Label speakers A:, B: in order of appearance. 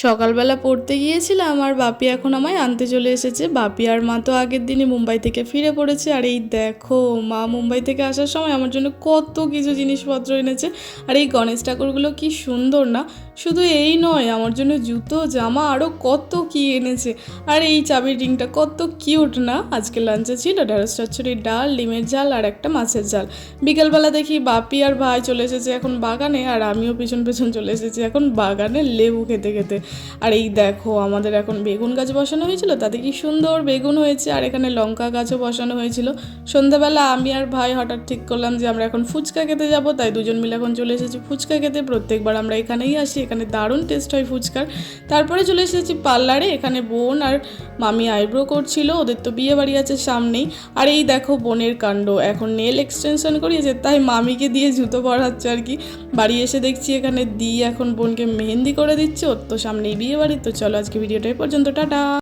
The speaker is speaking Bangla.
A: সকালবেলা পড়তে গিয়েছিলাম আর বাপি এখন আমায় আনতে চলে এসেছে। বাপি আর মা তো আগের দিনই মুম্বাই থেকে ফিরে পড়েছে। আর এই দেখো, মা মুম্বাই থেকে আসার সময় আমার জন্য কত কিছু জিনিসপত্র এনেছে। আর এই গণেশ ঠাকুরগুলো কি সুন্দর না? শুধু এই নয়, আমার জন্য জুতো, জামা, আরও কত কি এনেছে। আর এই চাবির রিংটা কত কিউট না? আজকে লাঞ্চে ছিল ঢেঁড়স চচ্চড়ি, ডাল, ডিমের ঝাল আর একটা মাছের ঝাল। বিকেলবেলা দেখি বাপি আর ভাই চলে এসেছে এখন বাগানে, আর আমিও পেছন পেছন চলে এসেছি এখন বাগানে লেবু খেতে খেতে। আর এই দেখো, আমাদের এখন বেগুন গাছ বসানো হয়েছিল, তাতে কি সুন্দর বেগুন হয়েছে। আর এখানে লঙ্কা গাছও বসানো হয়েছিল। সন্ধ্যাবেলা আমি আর ভাই হঠাৎ ঠিক করলাম যে আমরা এখন ফুচকা খেতে যাব, তাই দুজন মিলে এখন চলে এসেছি ফুচকা খেতে। প্রত্যেকবার আমরা এখানেই আসি, এখানে দারুণ টেস্ট হয় ফুচকার। তারপরে চলে এসেছি পার্লারে। এখানে বোন আর মামি আইব্রো করছিল, ওদের তো বিয়ে বাড়ি আছে সামনেই। আর এই দেখো বোনের কাণ্ড, এখন নেল এক্সটেনশন করিয়েছে, তাই মামিকে দিয়ে জুতো পরাচ্ছে আর কি। বাড়ি এসে দেখছি এখানে দি এখন বোনকে মেহেন্দি করে দিচ্ছে, ওর তো সামনেই বিয়ে বাড়ি। তো চলো আজকে ভিডিওটা এই পর্যন্ত, টাটা।